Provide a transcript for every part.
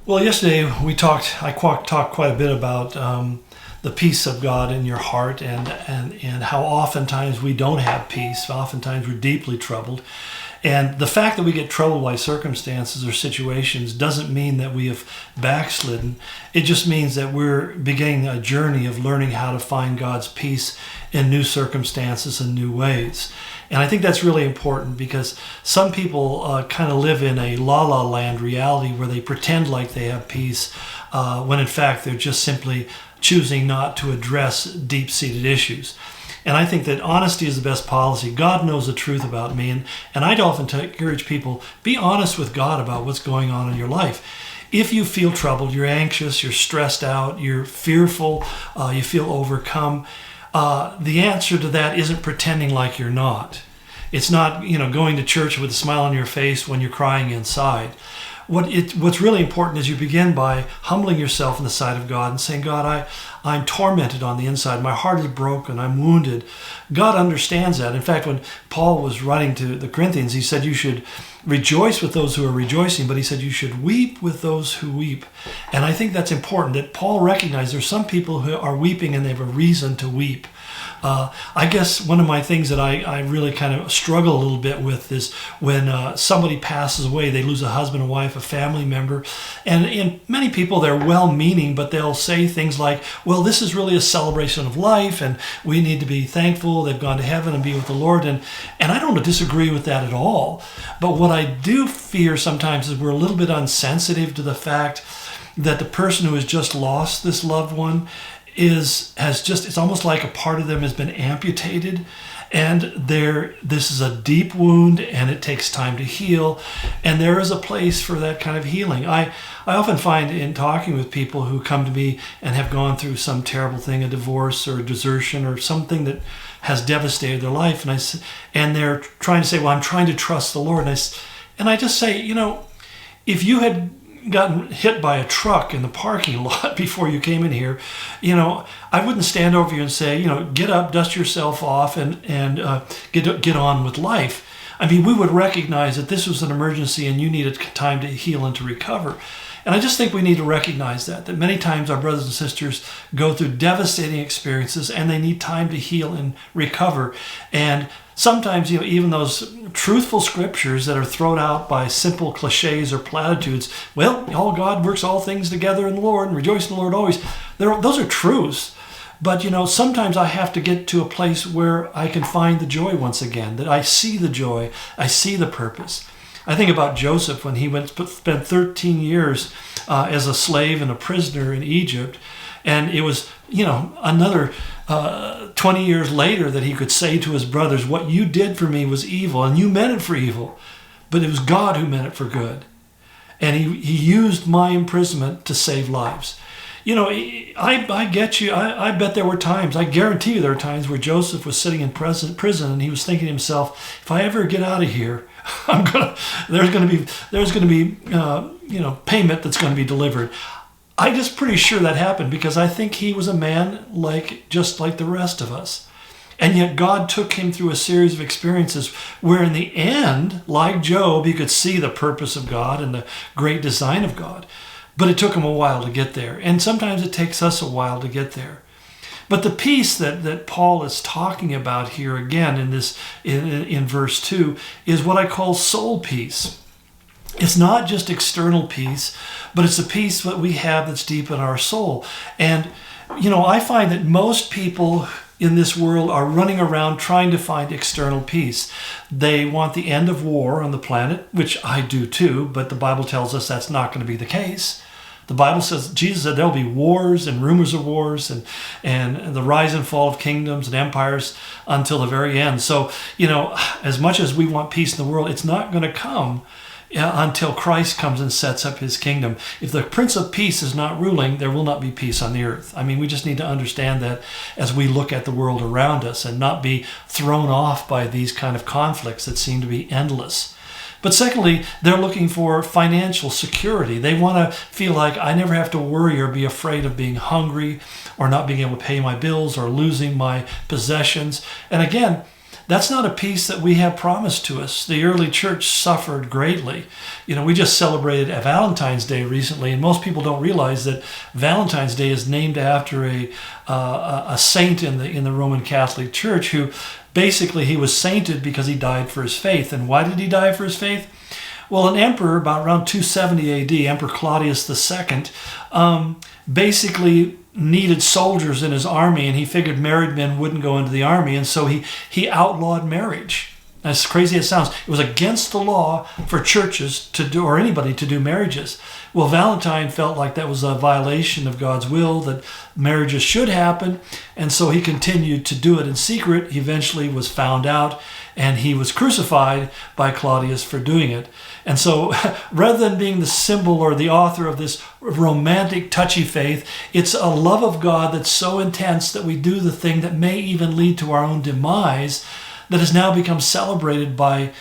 Well, yesterday I talked quite a bit about the peace of God in your heart, and how oftentimes we don't have peace. Oftentimes we're deeply troubled. And the fact that we get troubled by circumstances or situations doesn't mean that we have backslidden. It just means that we're beginning a journey of learning how to find God's peace in new circumstances and new ways. And I think that's really important, because some people kind of live in a la-la land reality where they pretend like they have peace when in fact they're just simply choosing not to address deep-seated issues. And I think that honesty is the best policy. God knows the truth about me. And I'd often encourage people, be honest with God about what's going on in your life. If you feel troubled, you're anxious, you're stressed out, you're fearful, you feel overcome, the answer to that isn't pretending like you're not. It's not, going to church with a smile on your face when you're crying inside. What's really important is you begin by humbling yourself in the sight of God and saying, God, I'm tormented on the inside. My heart is broken. I'm wounded. God understands that. In fact, when Paul was writing to the Corinthians, he said you should rejoice with those who are rejoicing, but he said you should weep with those who weep. And I think that's important, that Paul recognized there's some people who are weeping and they have a reason to weep. I guess one of my things that I really kind of struggle a little bit with is when somebody passes away, they lose a husband, a wife, a family member. And many people, they're well-meaning, but they'll say things like, well, this is really a celebration of life, and we need to be thankful they've gone to heaven and be with the Lord. And I don't disagree with that at all. But what I do fear sometimes is we're a little bit insensitive to the fact that the person who has just lost this loved one it's almost like a part of them has been amputated, and this is a deep wound and it takes time to heal, and there is a place for that kind of healing. I often find in talking with people who come to me and have gone through some terrible thing, a divorce or a desertion or something that has devastated their life, and they're trying to say, well, I'm trying to trust the Lord, and I just say, if you had gotten hit by a truck in the parking lot before you came in here, I wouldn't stand over you and say, get up, dust yourself off, and get on with life. I mean, we would recognize that this was an emergency and you needed time to heal and to recover. And I just think we need to recognize that many times our brothers and sisters go through devastating experiences and they need time to heal and recover. And sometimes, even those truthful scriptures that are thrown out by simple cliches or platitudes, well, all God works all things together in the Lord and rejoice in the Lord always. Those are truths. But, sometimes I have to get to a place where I can find the joy once again, that I see the joy, I see the purpose. I think about Joseph when he spent 13 years as a slave and a prisoner in Egypt. And it was, another 20 years later that he could say to his brothers, what you did for me was evil and you meant it for evil, but it was God who meant it for good. And he used my imprisonment to save lives. I get you. I bet there were times, I guarantee you there were times where Joseph was sitting in prison and he was thinking to himself, if I ever get out of here, there's going to be payment that's going to be delivered. I'm just pretty sure that happened because I think he was a man just like the rest of us. And yet God took him through a series of experiences where in the end, like Job, he could see the purpose of God and the great design of God. But it took him a while to get there. And sometimes it takes us a while to get there. But the peace that Paul is talking about here again in verse 2 is what I call soul peace. It's not just external peace, but it's a peace that we have that's deep in our soul. And, I find that most people in this world are running around trying to find external peace. They want the end of war on the planet, which I do too, but the Bible tells us that's not going to be the case. The Bible says, Jesus said there'll be wars and rumors of wars and the rise and fall of kingdoms and empires until the very end. So, as much as we want peace in the world, it's not going to come until Christ comes and sets up his kingdom. If the Prince of Peace is not ruling, there will not be peace on the earth. I mean, we just need to understand that as we look at the world around us and not be thrown off by these kind of conflicts that seem to be endless. But secondly, they're looking for financial security. They want to feel like I never have to worry or be afraid of being hungry or not being able to pay my bills or losing my possessions. And again, That's not a peace that we have promised to us. The early church suffered greatly. We just celebrated a Valentine's Day recently, and most people don't realize that Valentine's Day is named after a saint in the Roman Catholic Church who basically he was sainted because he died for his faith. And why did he die for his faith? Well, an emperor about around 270 A.D., Emperor Claudius II, basically needed soldiers in his army, and he figured married men wouldn't go into the army, and so he outlawed marriage. As crazy as it sounds, it was against the law for churches to do, or anybody to do marriages. Well, Valentine felt like that was a violation of God's will, that marriages should happen, and so he continued to do it in secret. He eventually was found out, and he was crucified by Claudius for doing it. And so rather than being the symbol or the author of this romantic, touchy faith, it's a love of God that's so intense that we do the thing that may even lead to our own demise, that has now become celebrated by,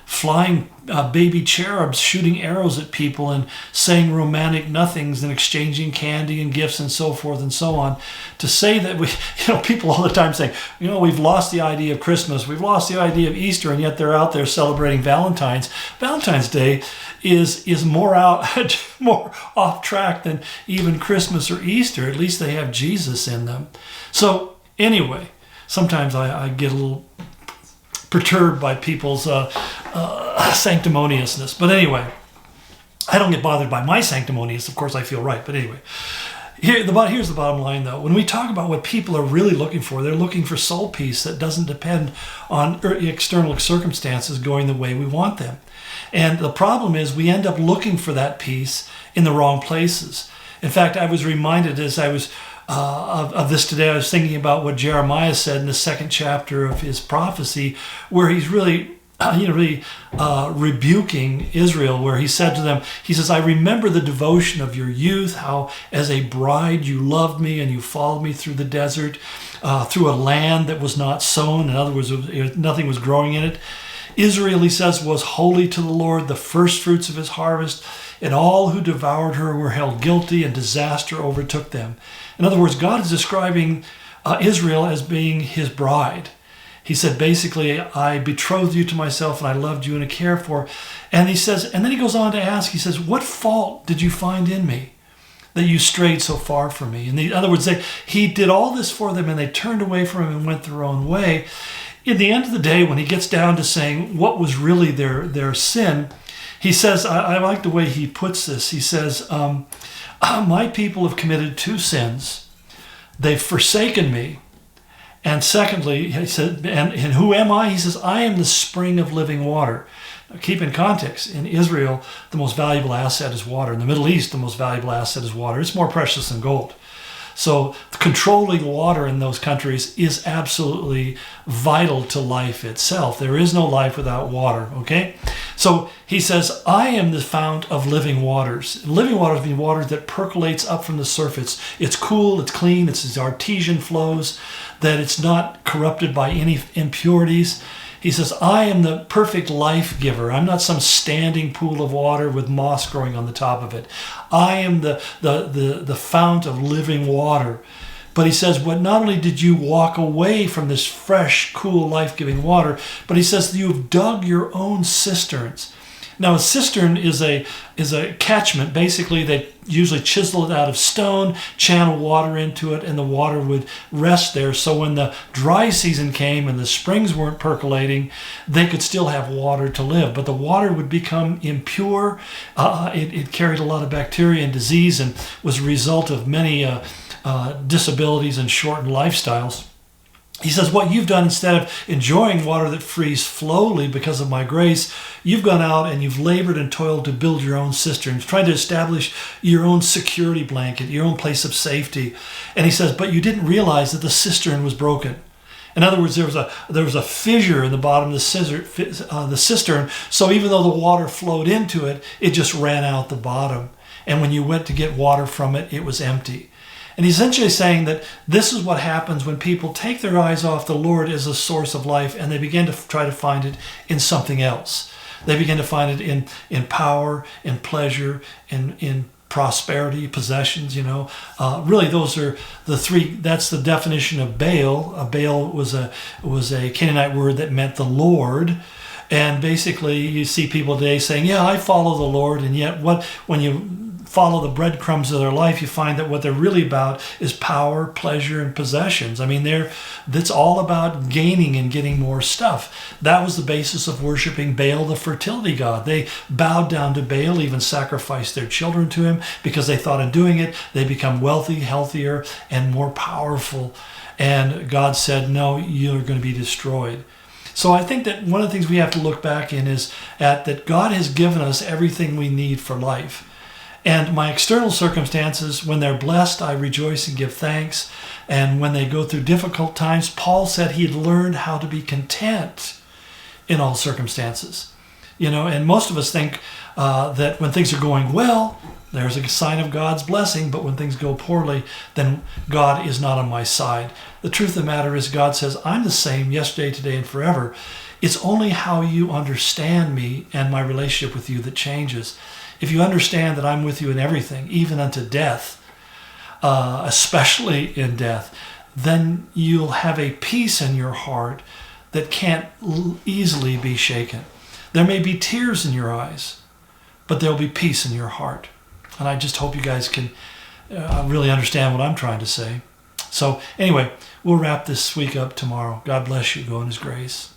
flying baby cherubs shooting arrows at people and saying romantic nothings and exchanging candy and gifts and so forth and so on. To say that people all the time saying, we've lost the idea of Christmas, we've lost the idea of Easter, and yet they're out there celebrating Valentine's. Valentine's Day is more off track than even Christmas or Easter. At least they have Jesus in them. So anyway, sometimes I get a little perturbed by people's sanctimoniousness. But anyway, I don't get bothered by my sanctimonious. Of course, I feel right. But anyway, here's the bottom line, though. When we talk about what people are really looking for, they're looking for soul peace that doesn't depend on external circumstances going the way we want them. And the problem is we end up looking for that peace in the wrong places. In fact, I was reminded as I was of this today. I was thinking about what Jeremiah said in the 2nd chapter of his prophecy, where he's really rebuking Israel, where he said to them, he says, I remember the devotion of your youth, how as a bride you loved me and you followed me through the desert, through a land that was not sown. In other words, nothing was growing in it. Israel, he says, was holy to the Lord, the first fruits of his harvest, and all who devoured her were held guilty, and disaster overtook them. In other words, God is describing Israel as being his bride. He said, basically, I betrothed you to myself, and I loved you and I cared for. And he says, and then he goes on to ask, he says, what fault did you find in me that you strayed so far from me? In other words, he did all this for them, and they turned away from him and went their own way. In the end of the day, when he gets down to saying what was really their sin, he says, I like the way he puts this. He says, my people have committed 2 sins. They've forsaken me. And secondly, he said, and who am I? He says, I am the spring of living water. Now, keep in context, in Israel, the most valuable asset is water. In the Middle East, the most valuable asset is water. It's more precious than gold. So controlling water in those countries is absolutely vital to life itself. There is no life without water, okay? So he says, I am the fount of living waters. Living waters mean water that percolates up from the surface. It's cool, it's clean, it's these artesian flows, that it's not corrupted by any impurities. He says, I am the perfect life giver. I'm not some standing pool of water with moss growing on the top of it. I am the fount of living water. But he says, but not only did you walk away from this fresh, cool, life-giving water, but he says you've dug your own cisterns. Now, a cistern is a catchment. Basically, they usually chisel it out of stone, channel water into it, and the water would rest there. So when the dry season came and the springs weren't percolating, they could still have water to live. But the water would become impure. It carried a lot of bacteria and disease and was a result of many disabilities and shortened lifestyles. He says, what you've done, instead of enjoying water that frees flowly because of my grace, you've gone out and you've labored and toiled to build your own cisterns, trying to establish your own security blanket, your own place of safety. And he says, but you didn't realize that the cistern was broken. In other words, there was a fissure in the bottom of the cistern, so even though the water flowed into it, it just ran out the bottom. And when you went to get water from it, it was empty. And he's essentially saying that this is what happens when people take their eyes off the Lord as a source of life and they begin to try to find it in something else. They begin to find it in power, in pleasure, in prosperity, possessions, really those are the three. That's the definition of Baal. Baal was a Canaanite word that meant the Lord. And basically you see people today saying, yeah, I follow the Lord. And yet when you follow the breadcrumbs of their life, you find that what they're really about is power, pleasure, and possessions. I mean, that's all about gaining and getting more stuff. That was the basis of worshiping Baal, the fertility god. They bowed down to Baal, even sacrificed their children to him, because they thought in doing it, they become wealthy, healthier, and more powerful. And God said, no, you're going to be destroyed. So I think that one of the things we have to look back in is that God has given us everything we need for life. And my external circumstances, when they're blessed, I rejoice and give thanks. And when they go through difficult times, Paul said he had learned how to be content in all circumstances. And most of us think that when things are going well, there's a sign of God's blessing, but when things go poorly, then God is not on my side. The truth of the matter is God says, I'm the same yesterday, today, and forever. It's only how you understand me and my relationship with you that changes. If you understand that I'm with you in everything, even unto death, especially in death, then you'll have a peace in your heart that can't easily be shaken. There may be tears in your eyes, but there'll be peace in your heart. And I just hope you guys can really understand what I'm trying to say. So anyway, we'll wrap this week up tomorrow. God bless you. Go in his grace.